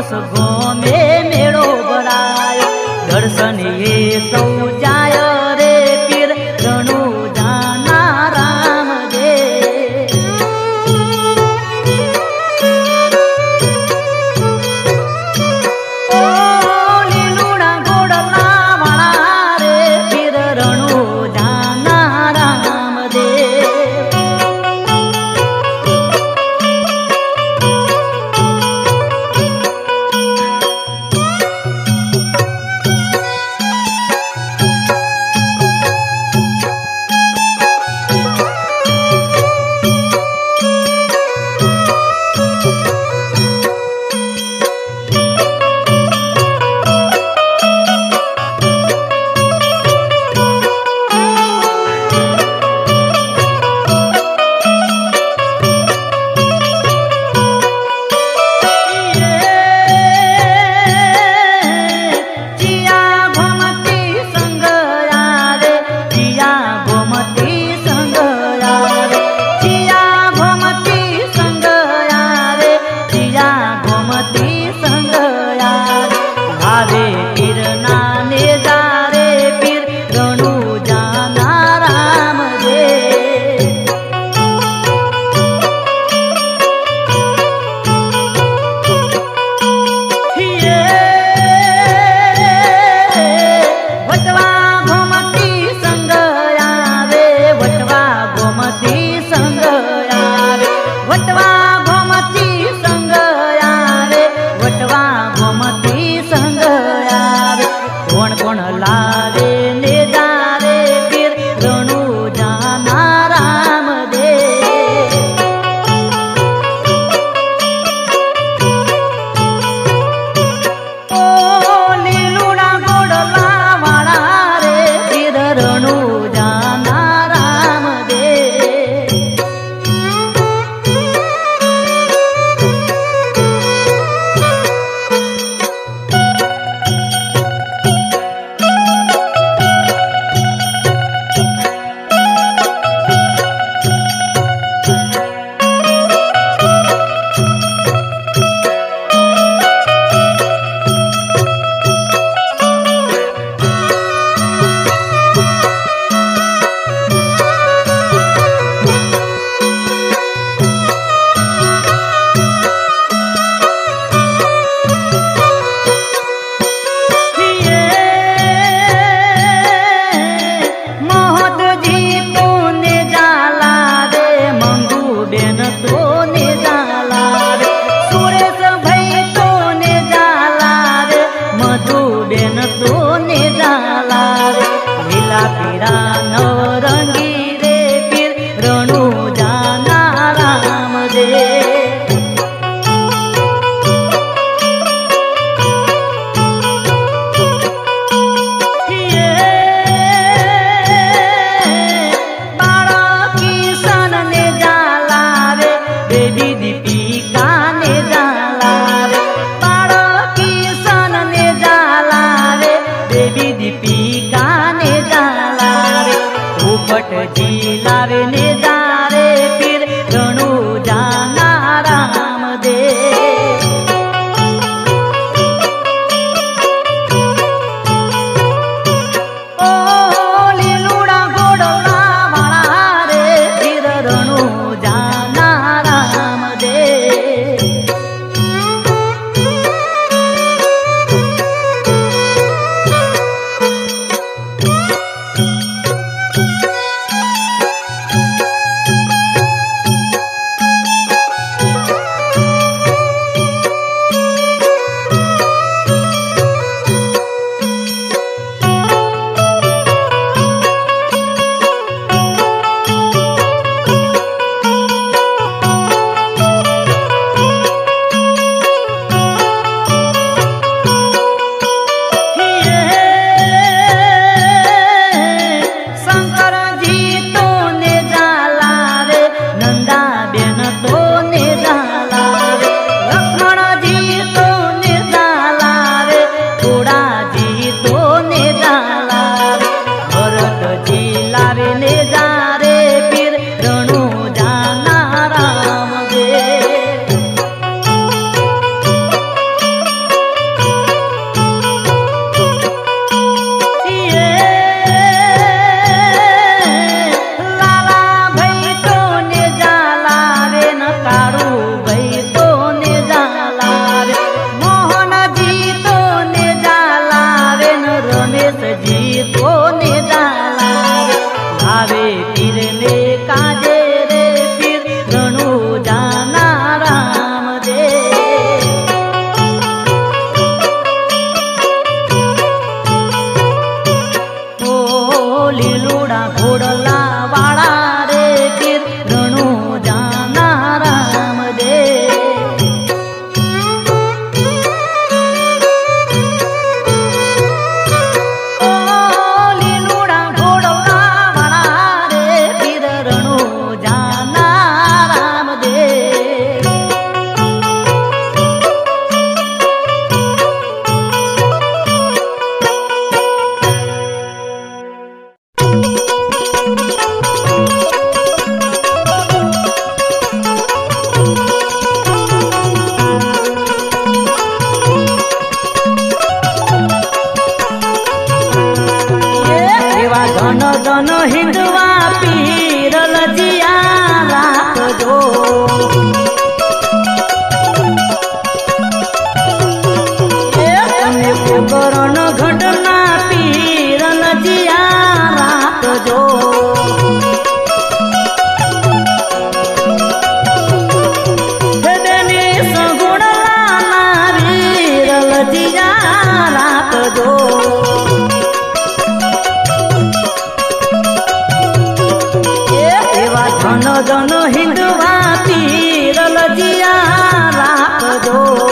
बस गोमे मेड़ो भरायो दर्शन ये सौ जाय रे पीर रणु जाना राम दे ओ लीलुड़ा गोड़ला वाला रे पीर रणु जाना राम दे જન હિંદવા પીરલ જીયા રાખજો તમે પોકરણ ઘટના પીરલ જીયા રાખજો જન હિંદવા પીરલ જીયા રાખજો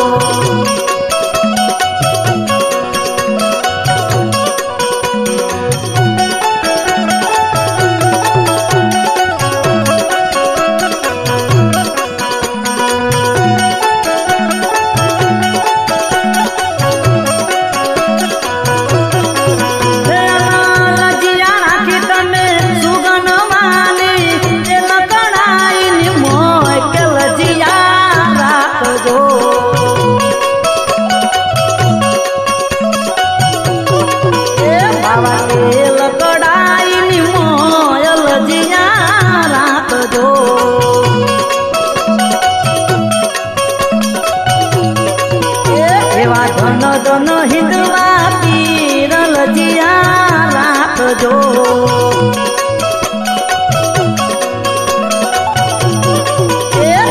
જન હિંદવા પીરલ જીયા રાખજો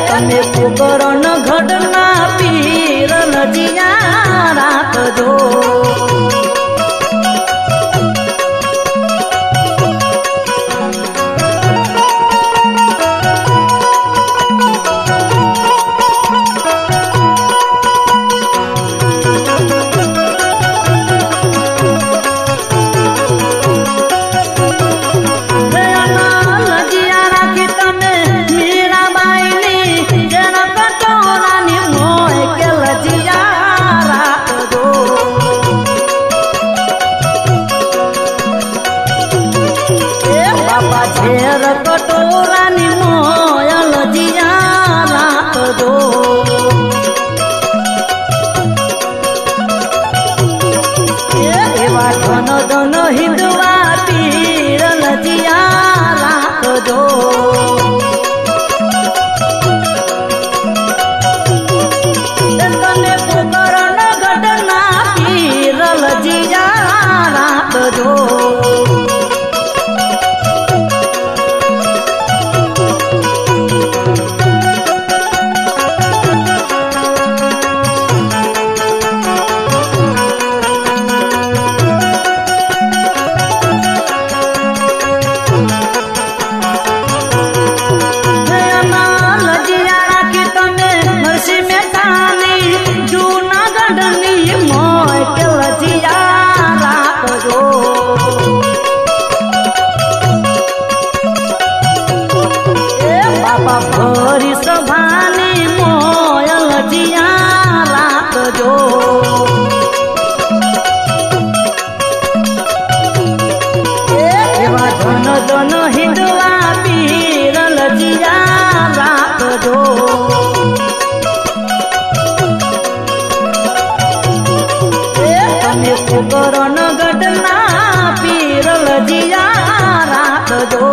તમે પોકરણ ઘટના પીરલ જીયા રાખજો ઝેર કટોરાની મોયલ જીયા રાખજો એવા ધન ધન હિંદવા પીરલ જીયા રાખજો તમે પોકરણ ઘટના પીરલ જીયા રાખજો ભરી સભાની મોયલ જીયા રાખજો એવા ધન ધન હિંદવા પીરલ જીયા રાખજો તમે પોકરણ ઘટના પીરલ જીયા રાખજો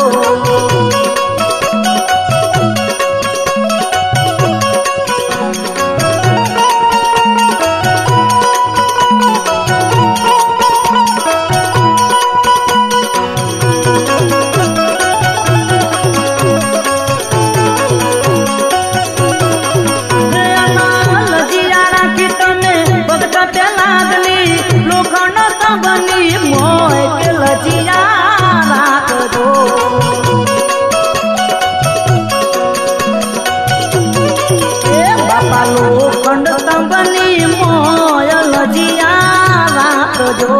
લોખંડ સ્તંભની મોયલ જીયા રાખજો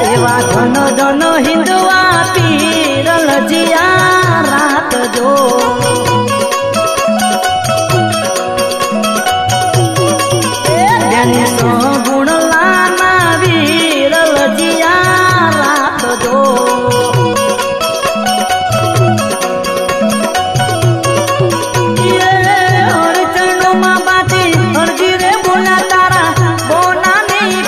એવા ધન ધન હિંદવા પીરલ જીયા રાખજો ગુણ લાના વીરલ જીયા રાખજો હરચણોમાં બાતી હરજી રે બોલા તારા બોનાની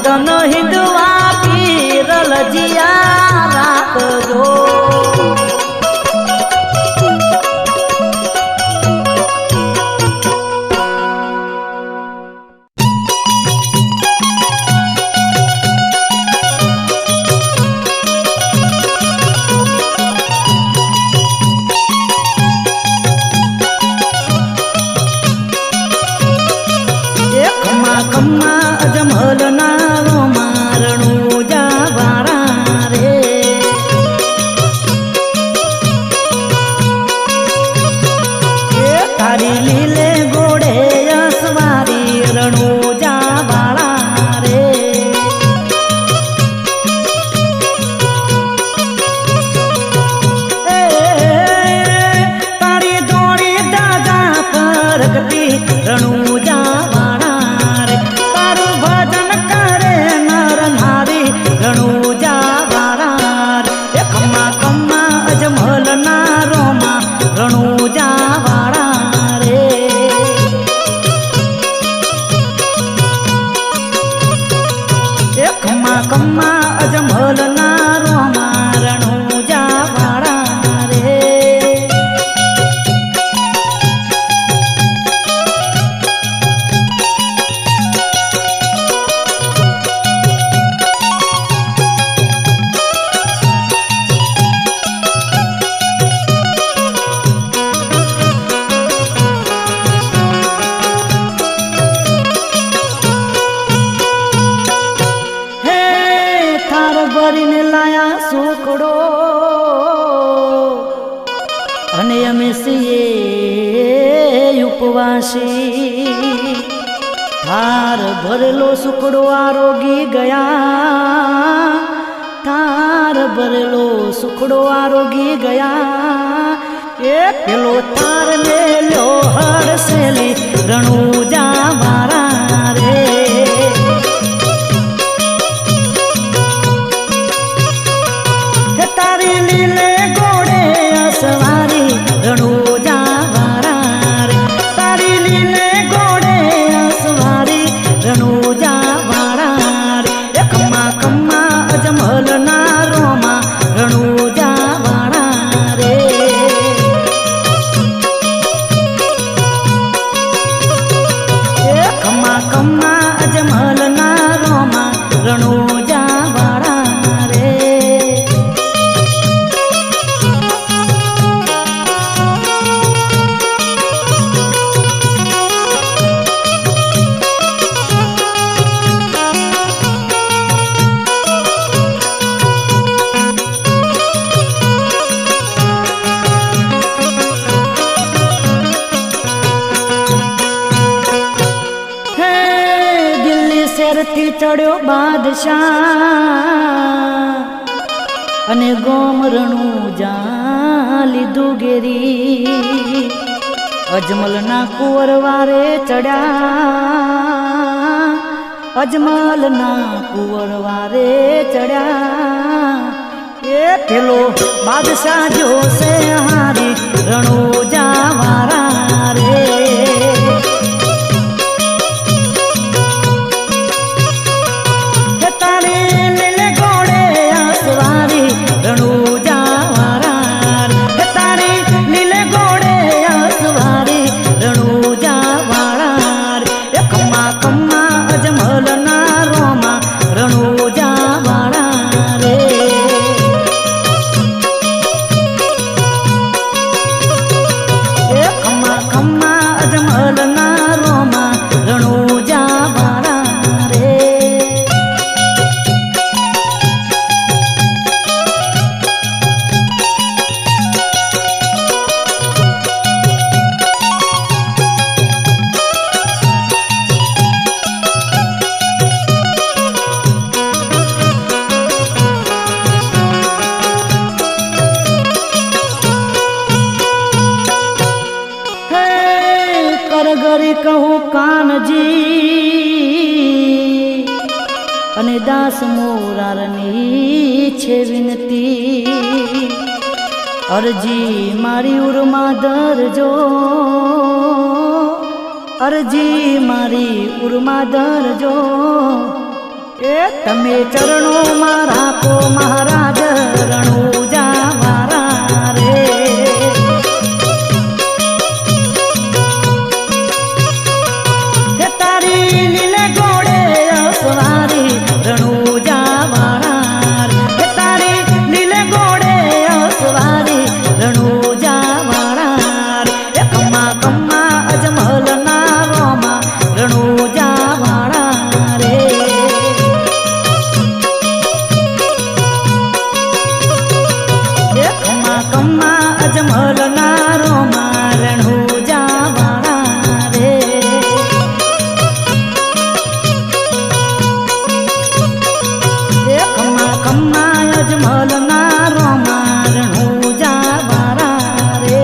ભજન હિંદવા પીરલ જીયા રાખજો. અજમલ નારો મારણું જાવારા રે. તારી લીલે ગોડે અસવારી રણું જાવારા રે. તારી દોડી દાદા પરગતી રણું જાવારા. અજમલ નારો રણું જાવાળા રે. ખમ્મા ખમ્મા અજમલ નારો રણું જાવાળા રે. ભરીને લાયા સુકડો અને અમે છીએ ઉપવાસી. થાર ભરેલો સુકડો આરોગી ગયા. થાર ભરેલો સુકડો આરોગી ગયા. એ પેલો તાર મેલ્યો હરસેલી રણું જાવારા રે. તારી લીલે ગોડે અસવારી રણું જાવારા રે. તારી લીલે ગોડે અસવારી રણું જાવારા રે. ખમ્મા ખમ્મા અજમલ નારો રણું જાવારા રે. ખમ્મા ખમ્મા અજમલ નારો રણું જાવારા રે. શેરથી ચડ્યો બાદશાહ અને ગોમ રણું જા લીધું ઘેરી. અજમલના કુંવર વારે ચડ્યા. અજમલના કુંવર વારે ચડ્યા. એ પેલો બાદશાહ જોશે હારી રણું જાવારા રે. રણું જાવારા રે. તારી લીલે ગોડે અસવારી રણું જાવારા રે. ખમ્મા ખમ્મા અજમલ નારો રણું જાવારા રે. ખમ્મા ખમ્મા અજમલ નારો રણું જાવારા રે. કરગરી કહું કાનજી અને દાસ મોરારની છે વિનતી. અરજી મારી ઉરમાં ધરજો. અરજી મારી ઉરમાં ધરજો. એ તમે ચરણોમાં રાખો મહારાજ રણુજા વાળા રે કે તારી લીલે ઘોડે અસવારી રણુજા વાળા કે તારી લીલે ઘોડે અસવારી રણુજા વાળા રે કમ્મા કમ્મા અજમલ ના રોમા રણુજા વાળા રે કમ્મા અજમલ ના રોમા રણુજા વાળા રે કમ્મા કમ્મા અજમલ ના રોમા રણુજા વાળા રે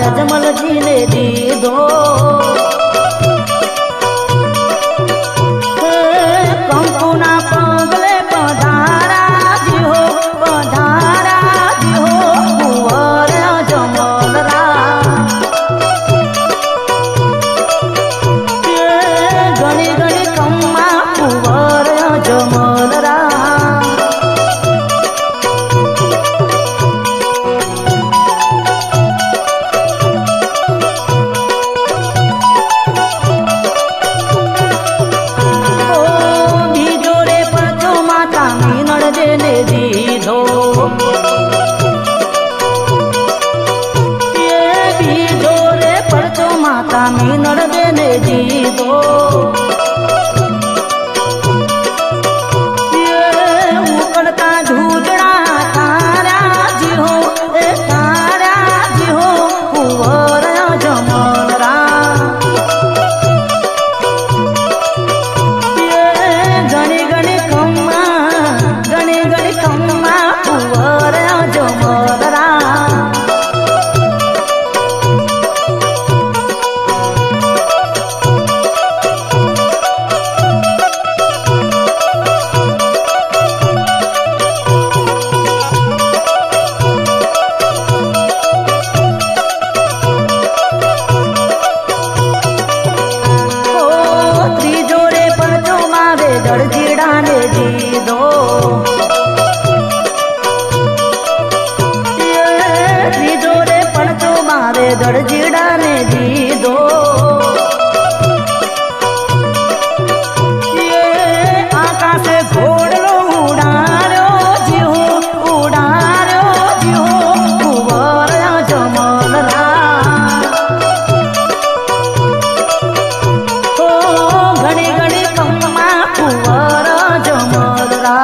અજમલજી ને દીધો કંકુના પગલે પધારા જીહો કુંવર અજમલરા ઘણી ઘણી કમ્મા કુંવર અજમલરા દીધો બીજો રે પડતો માતા મીનળ દેને દીધો ઉકળતા ઝૂંઝડા તારા જીહો એ તારા જીહો કુંવર અજમલરા ઘણી ઘણી કમ્મા કુંવર અજમલરા ત્રીજો રે પડતો મારે દળજીડાને દીધો ત્રીજો રે પડતો મારે દળજીડાને દીધો આકાશે ઘોડલો ઉડાર્યો જીહો કુંવર અજમલરા ઘણી ઘણી કમ્મા કુંવર અજમલરા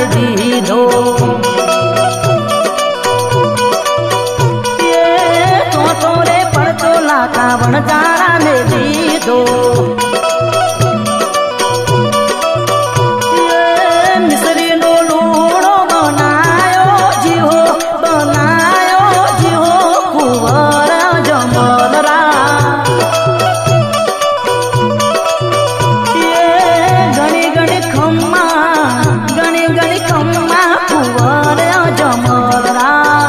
દીધો લીધો મિસરીનો લોણો બનાયો જીવો કુંવર જમલરા ગણી ગણી ખમ્મા કુંવર જમલરા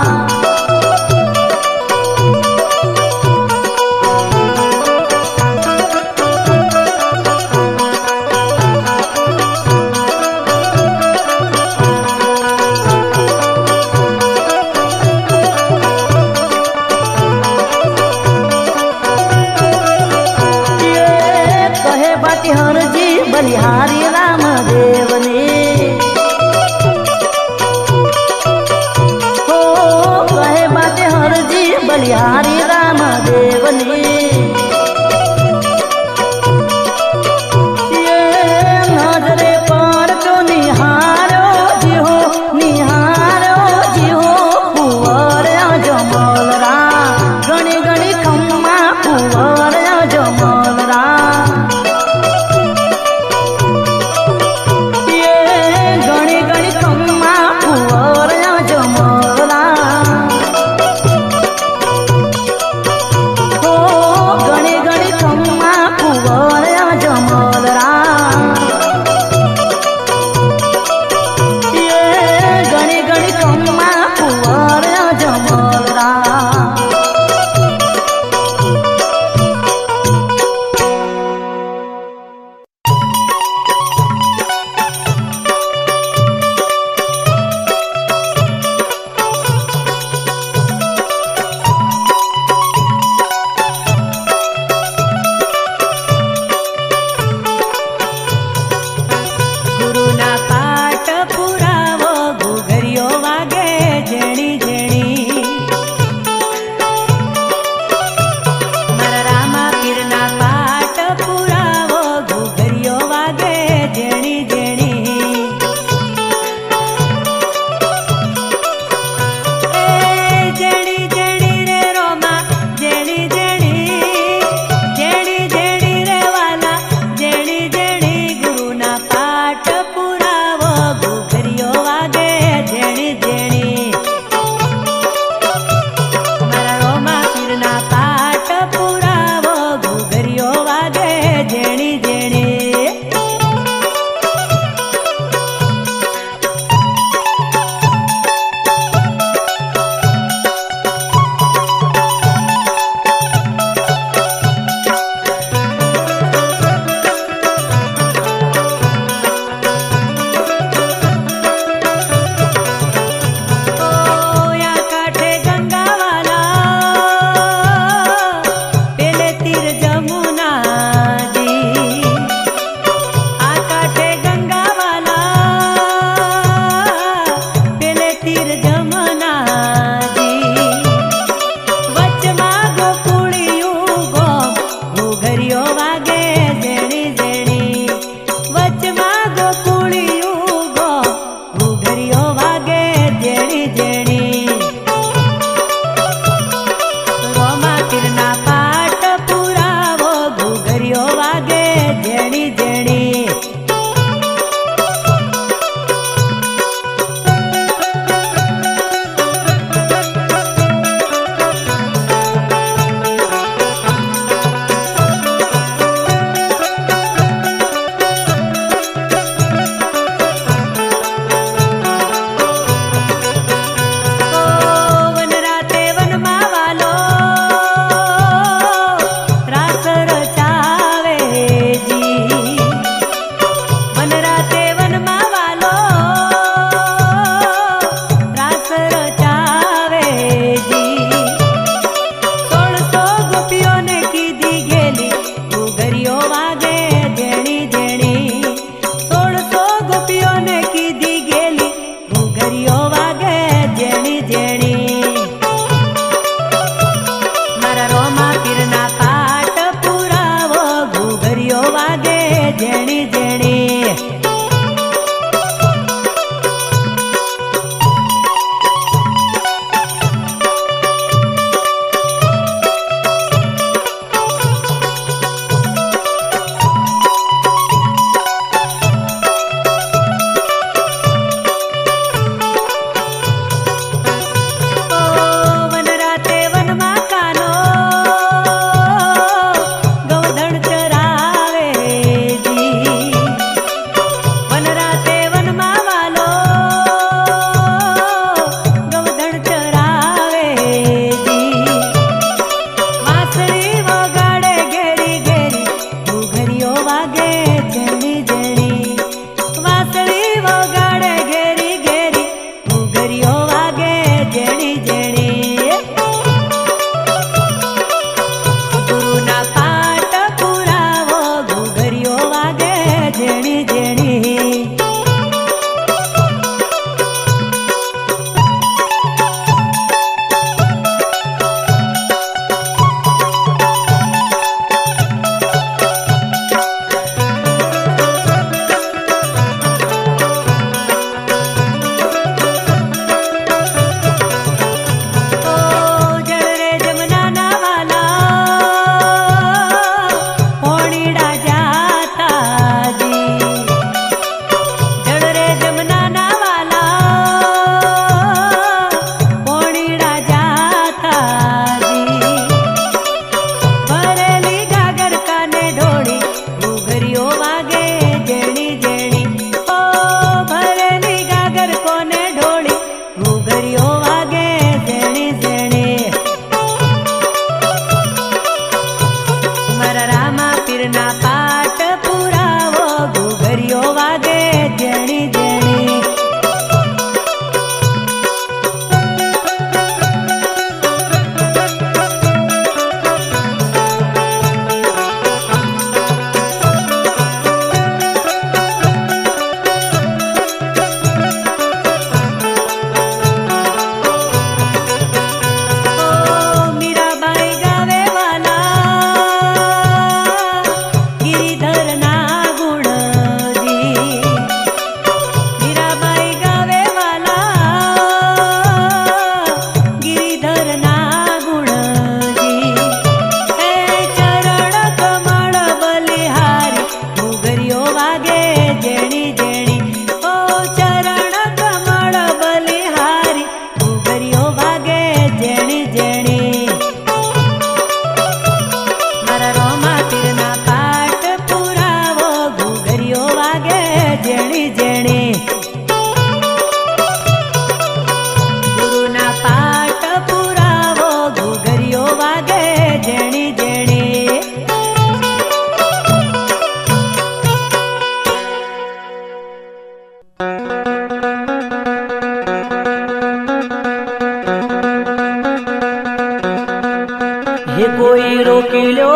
हे कोई रोकी लो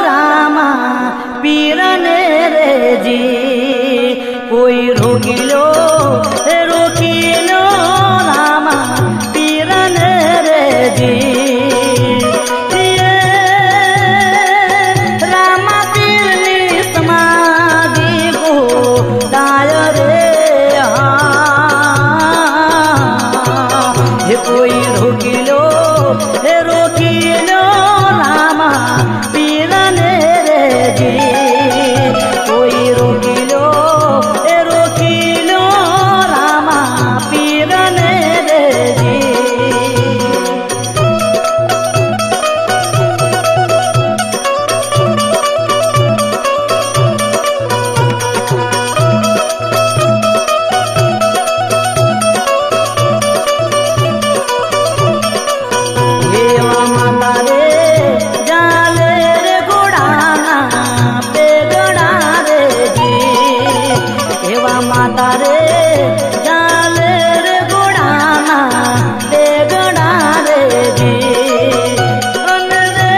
रामा पीरने रे जी कोई रोकी लो रामा पीरने रे जी रामा पीरनी समाधि को दाय रे हे कोई रोकी लो रामा पीरने रे जी कोई रोकी लो रामा पीरने रे जी माता रे जाले रे गुड़ाना दे गड़ा रे जी अन रे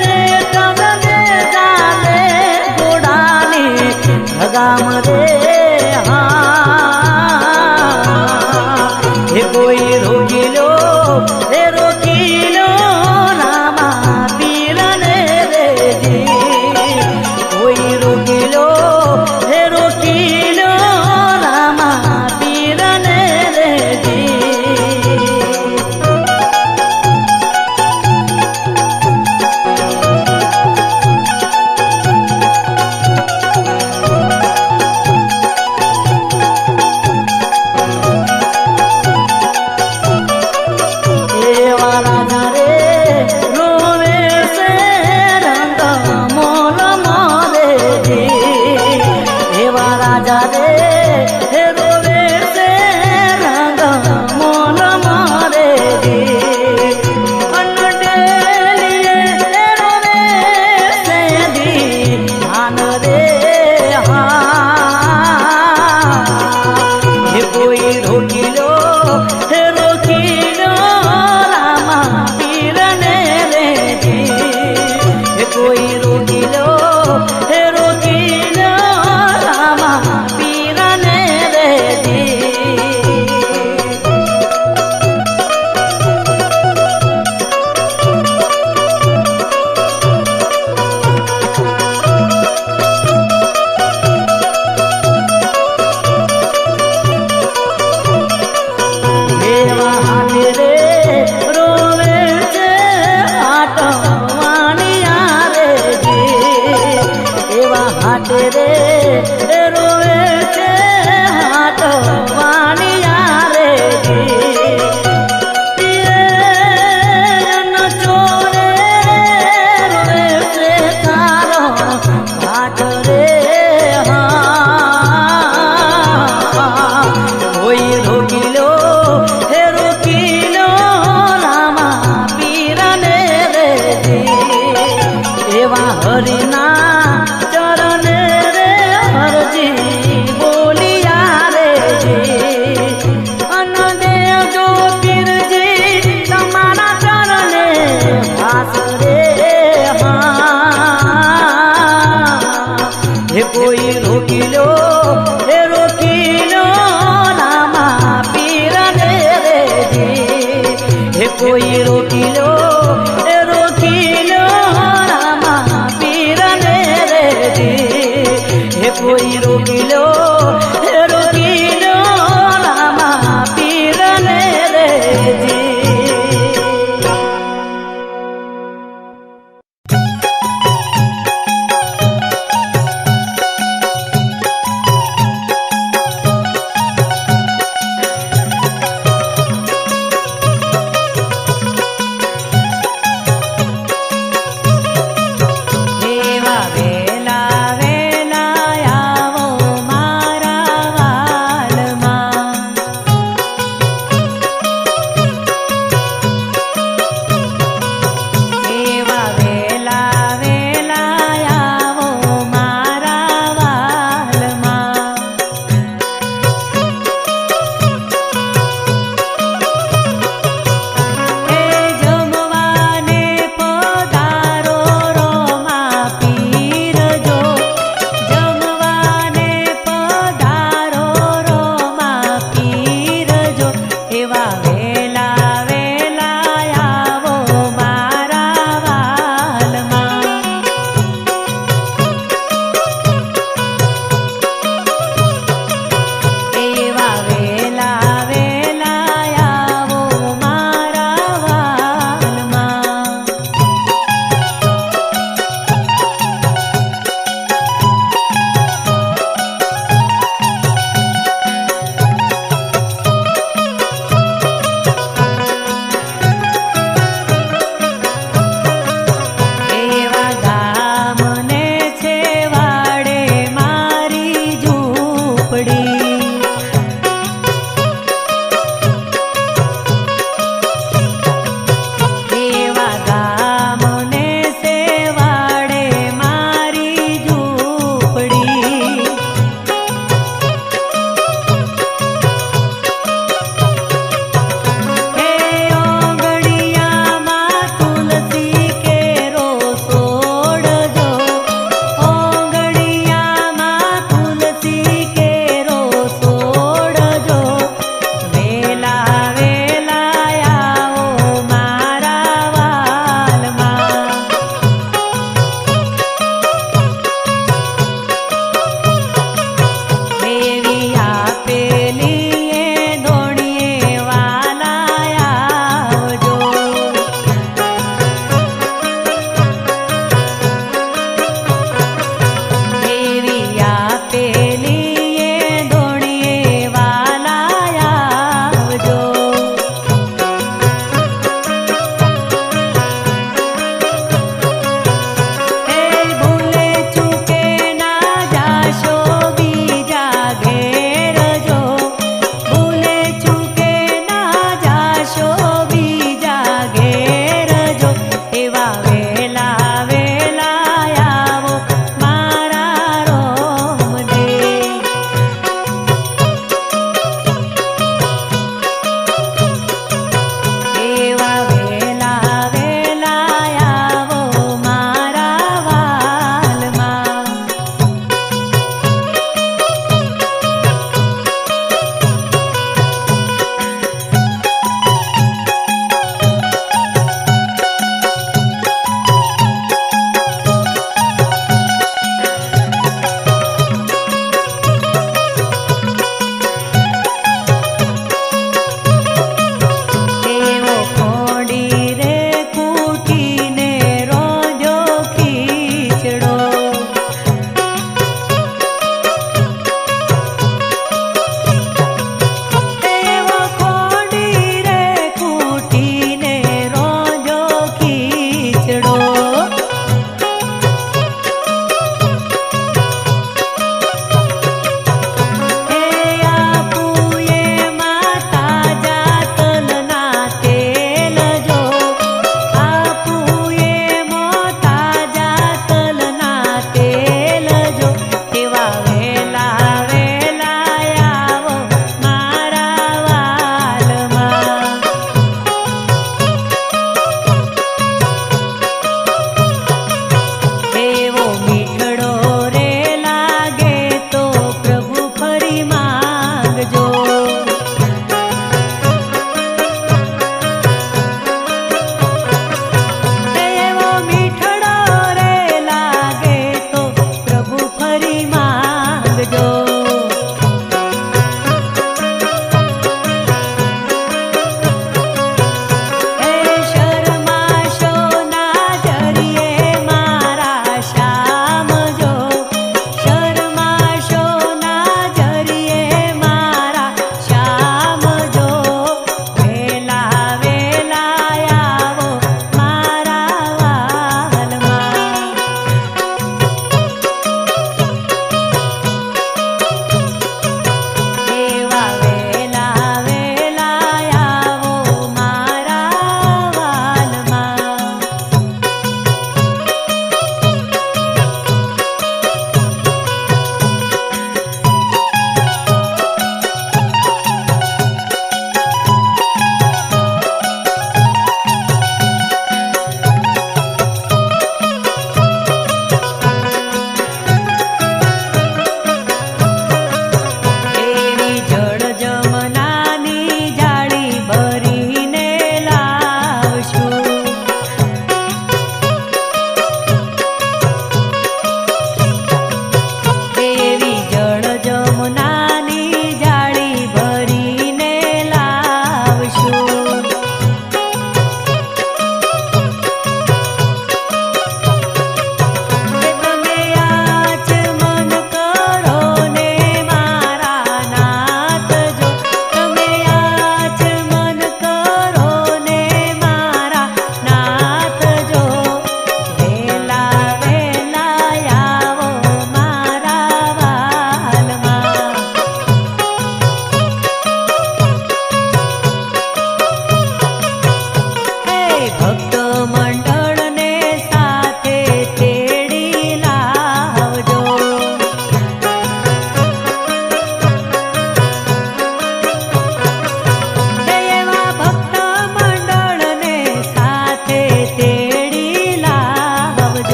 ने कम दे जाले गुड़ानी भगाम रे हाँ हे कोई रोकी लो रामा पीरने रे जी कोई रोकी लो रामा पीरने रे जी एवा राजा रे रोवे से रंग मोल मोरे जी एवा राजा रे रोवे से रंग मोल मोरे जी अनडेलिए रोवे से दी धान रे हाँ हे कोई रोकी लो रामा पीरने रे जी हे कोई रोकी लो रामा पीरने रे जी देवा हाथ रे रोवे से हाथ वाणिया रे जी देवा हाथ रे रोवे से हाथ वाणिया रे जी न चोरे रोवे से तारो हाथ रे हाँ कोई रोकी लो रामा पीरने रे जी एवा हरिना चरण रे हरजी बोलिया रे जी अनदेव जो पीर जी तुम्हारा चरणे भास रे हाँ हे कोई रोकी लो रामा पीरने रे जी हे कोई रोकी लो रामा पीरने એવા વેલા વેલા આવો મારા વાલમાં એવા વેલા વેલા આવો મારા વાલમાં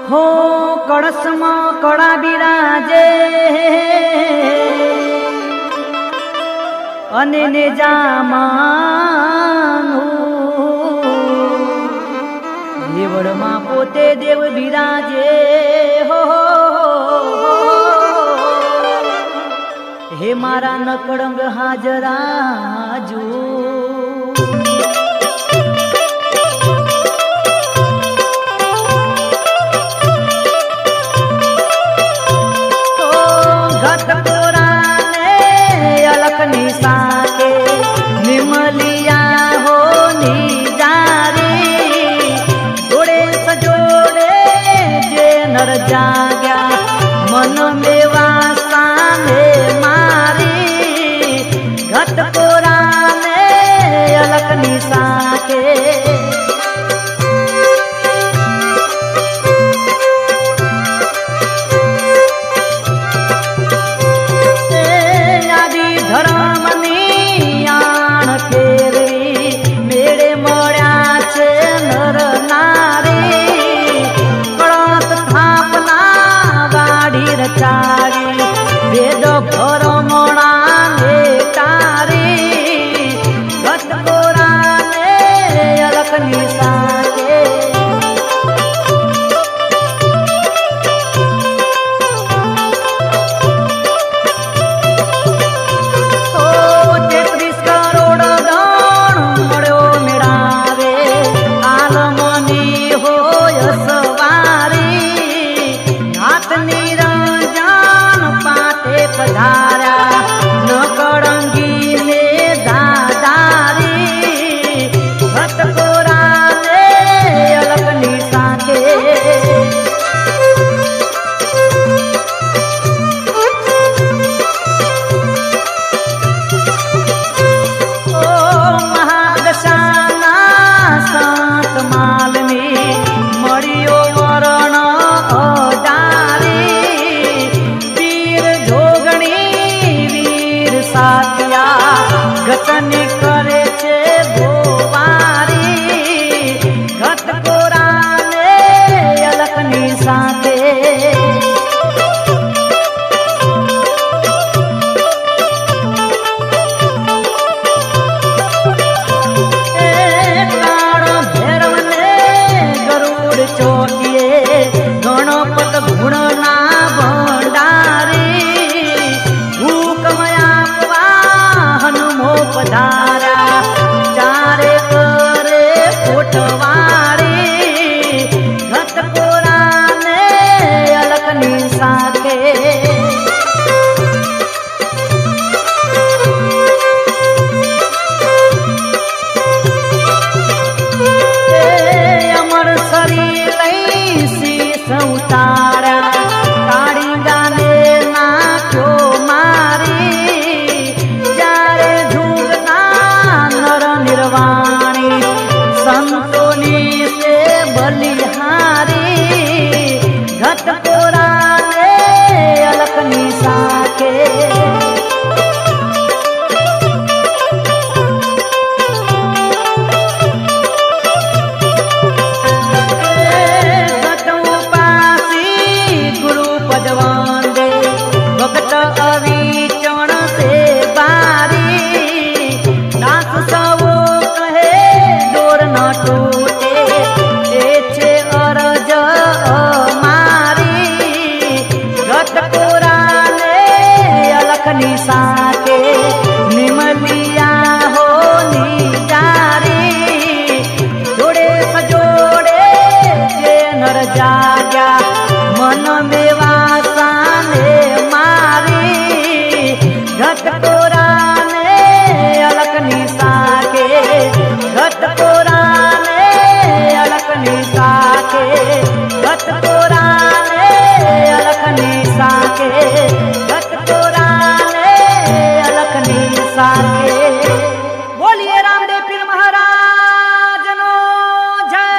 હો કળશમાં કળા બિરાજે અને નેજામાં દેવળમાં પોતે દેવ બિરાજે હો હે મારા નકળંગ હાજરાજુ निसाके निमलिया हो निजारी जोड़े सजोड़े जे नर जाग्या मन में वासाने मारी घट कोराने अलक निसाके वेद भरमणा ने तारी घट कोराने अलक निसाके ओ 33 करोड़ गण मळ्यो मेळावे आलमनी होय सवारी नाथनी पधारा न कड़ंगी ने दादारी भक्त कोराने अलग निसाके ओ महादशाना संत मालनी मड़ियो वरण गतनी करे छे भोवारी घट कोराने अलक निसाके भैरवने गरुड़ चौकिए गणपत गुणना भंडारी पधारा चारे करे कोठवारी घट कोराने अलक निसाके अमर शरीर शीश उतारा काड़ी गाने नाख्यो मारी निर्वाणी संतोनी से बलिहारी घट कोराने अलक निसाके घट उपासी गुरु पदवंदे भक्त अविचण से बारी दास सब टूटे छे अरज मारी घट कोराने अलक निसाके निमलिया हो निजारी जोड़े सजोड़े जे नर जाग्या मन में वासाने मारी घट कोराने अलक निसाके घट कोराने अलक निसाके घट कोराने अलक निसाके घट कोराने अलक निसाके। बोलिए रामदेव पीर महाराज नो जय।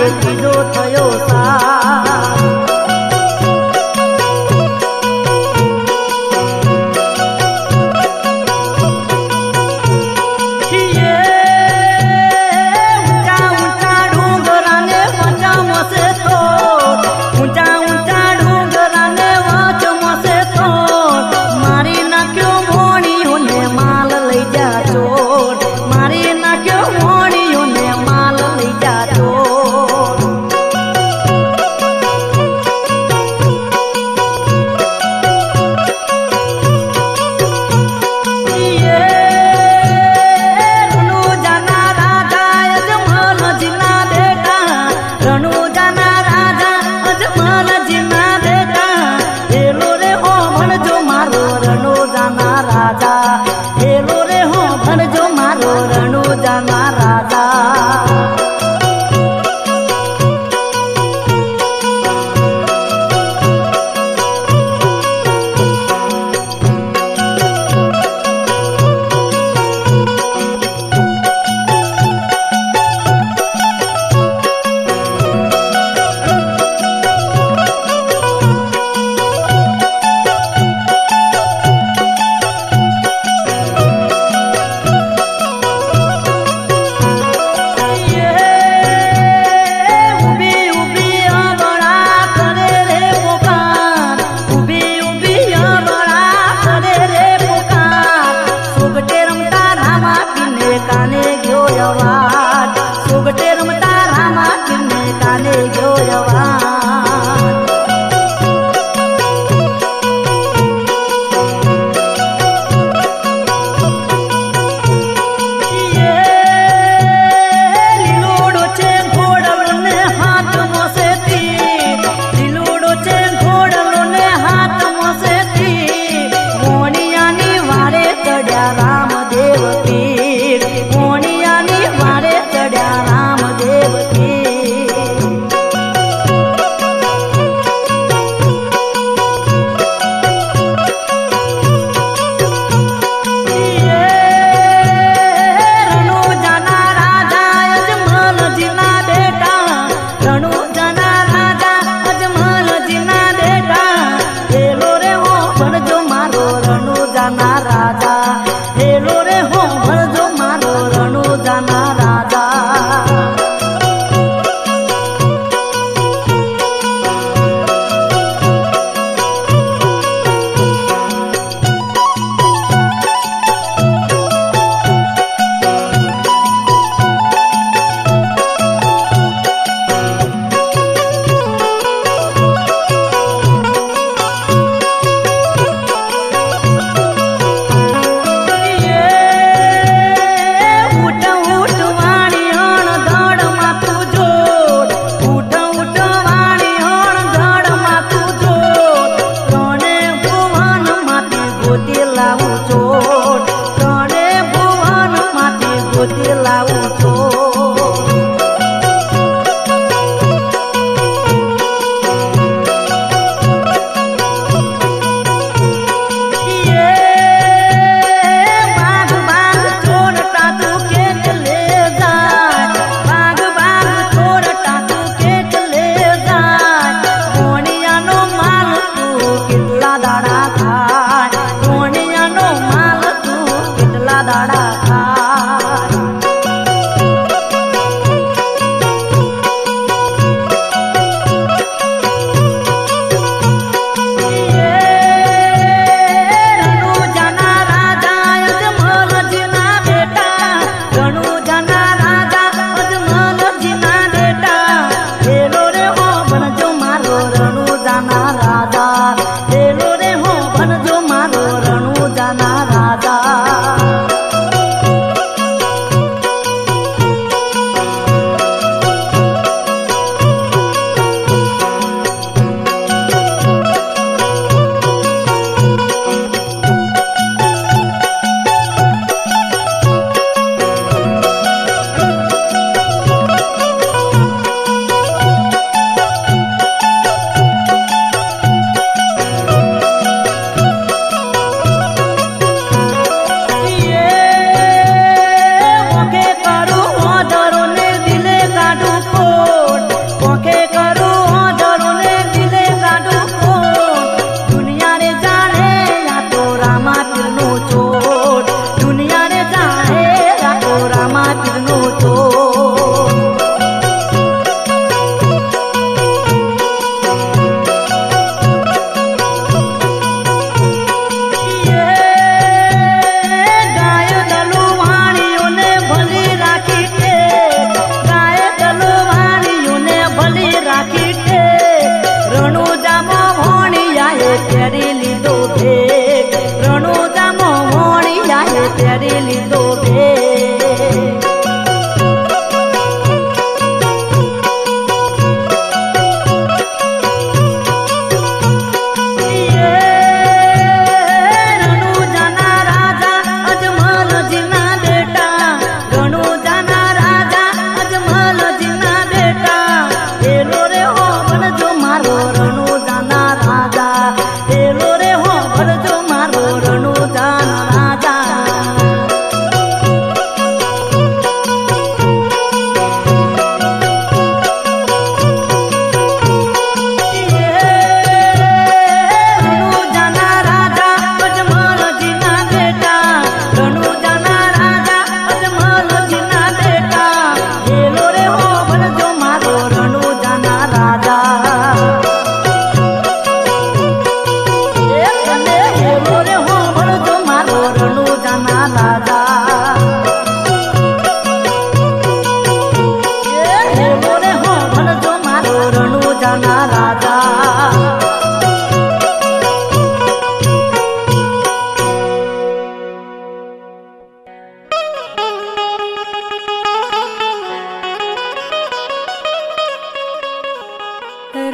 આજે ત્રીજો થયો સાથ મારી નાખ્યો મોણીઓને માલ લઈ જાતો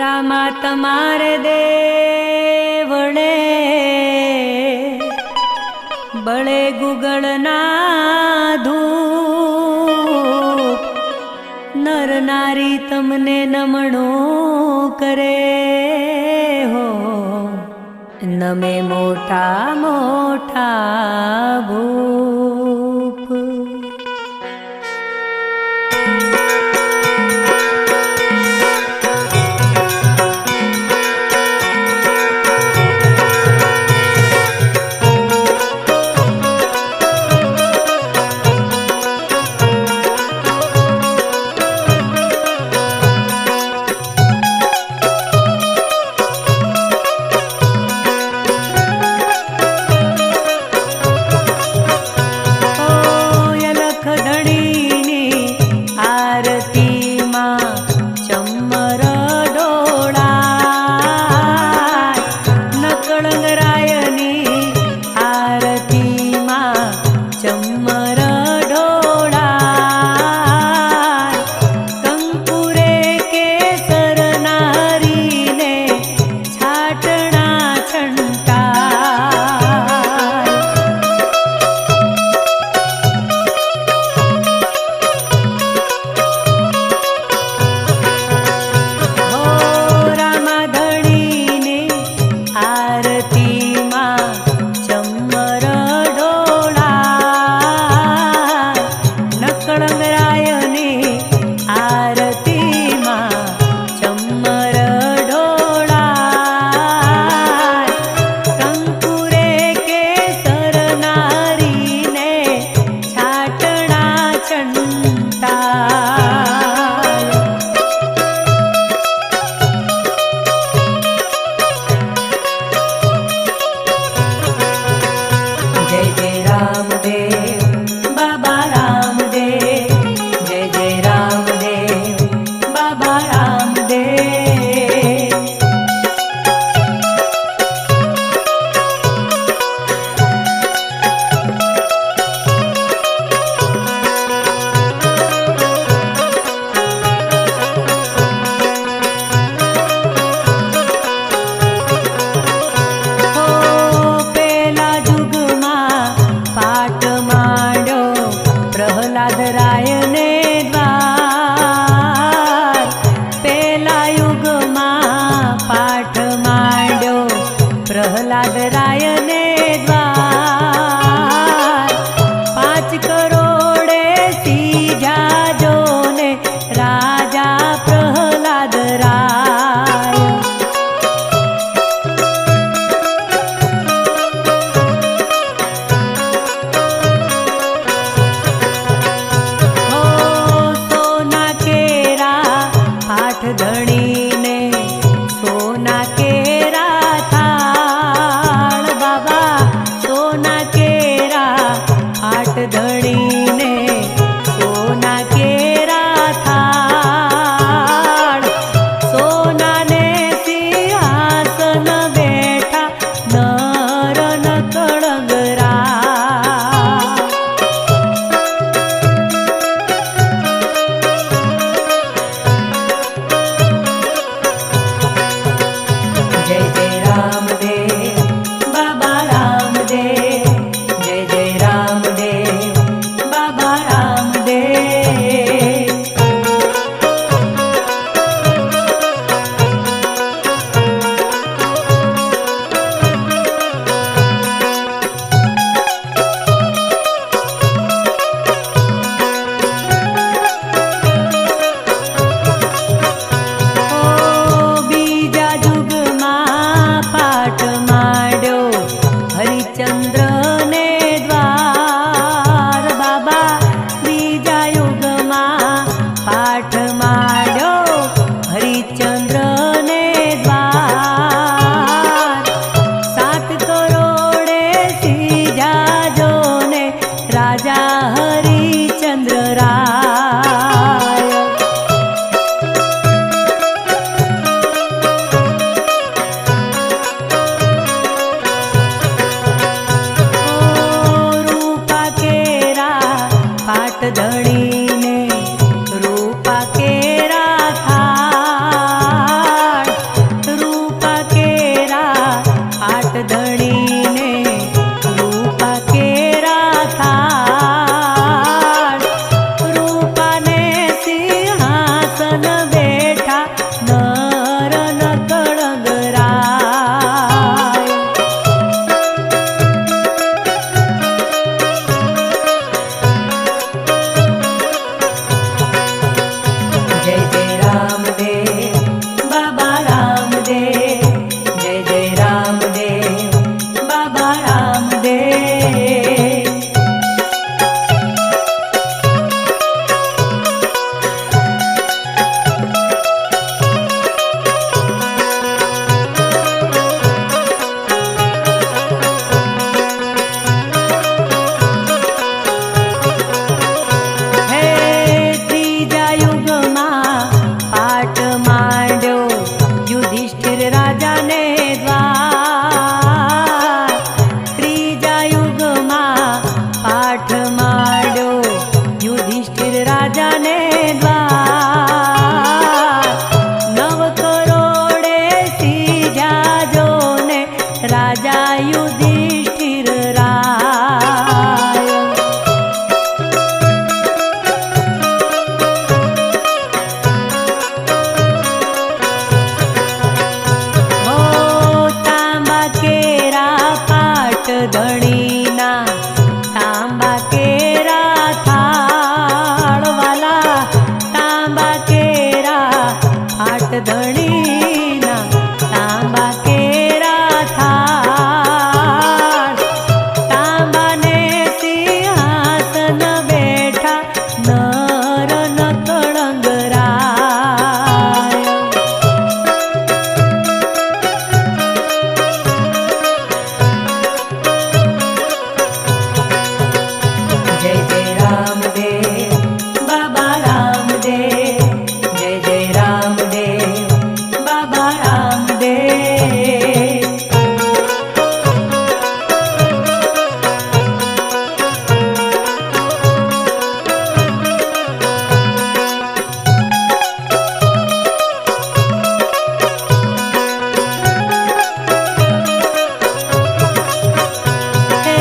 રામા તમારે દેવળે બળે ગુગળના ધૂપ નર નારી તમને નમણો કરે હો નમે મોટા મોટા ભૂપ ધણીને રૂપા કેરા ધણીના તાંબા કેરા થાળ તાંબાને સિંહાસન બેઠા નર નકળંગ રાય જય જય રામદેવ બાબા રામદેવ જય જય રામદેવ બાબા રામદેવ હે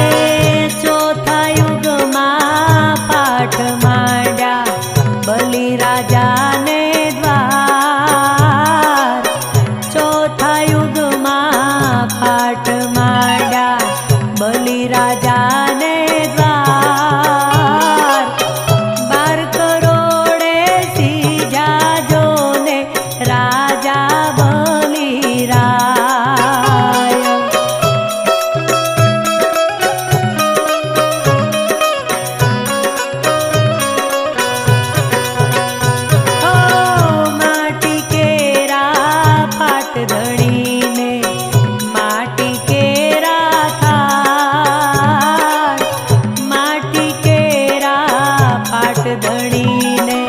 ચોથા યુગમાં પાઠ માંડ્યા બલિરાજાને દ્વાર ચોથા યુગમાં પાઠ માંડ્યા બલિરાજાને દ્વાર 12 કરોડે સીજા જોને રાજા બલિરાય ઓ માટી કેરા પાટ ધણીને માટી કેરા થાળ માટી કેરા પાટ ધણીને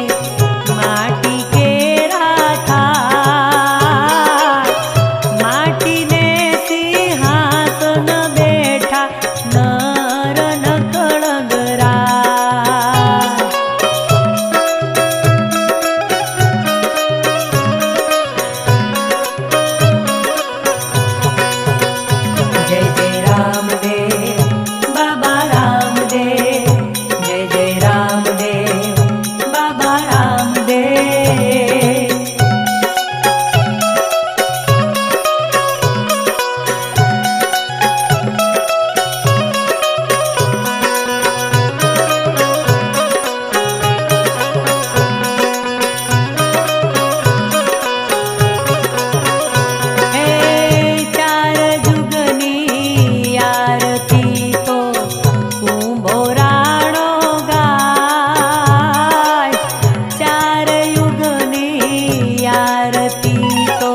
માટી કેરા થાળ માટીને સિંહાસન બેઠા નર નકળંગ રાય જય જય રામદેવ બાબા રામદેવ જય જય રામદેવ બાબા રામદેવ હે ચાર જુગની આરતી તો કુંભો રાણો ગાય ચાર યુગની આરતી તો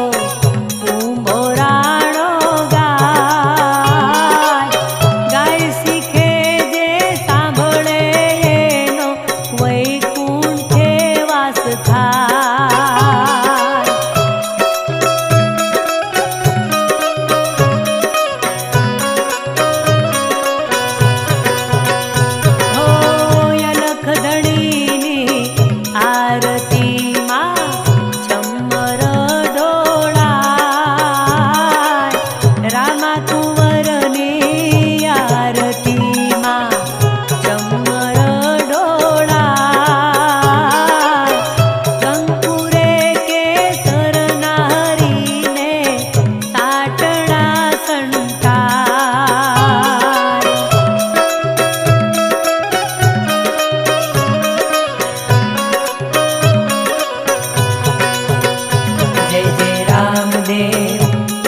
કુંભો રાણો ગાય ગાય શીખે જે સાંભળે એનો વૈકુંઠે વાસ થાય હો અલખ ધણીની આરતીમાં ચમર ઢોળાય રામા કુંવરની આરતીમાં ચમર ઢોળાય કંકુરે કેસર નારીને સાટણા સંટાય જય જય રામદેવ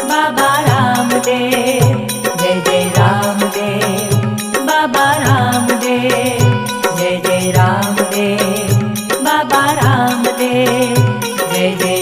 બાબા રામદેવ જય જય રામદેવ બાબા રામદેવ જય જય રામદેવ બાબા રામદેવ જય જય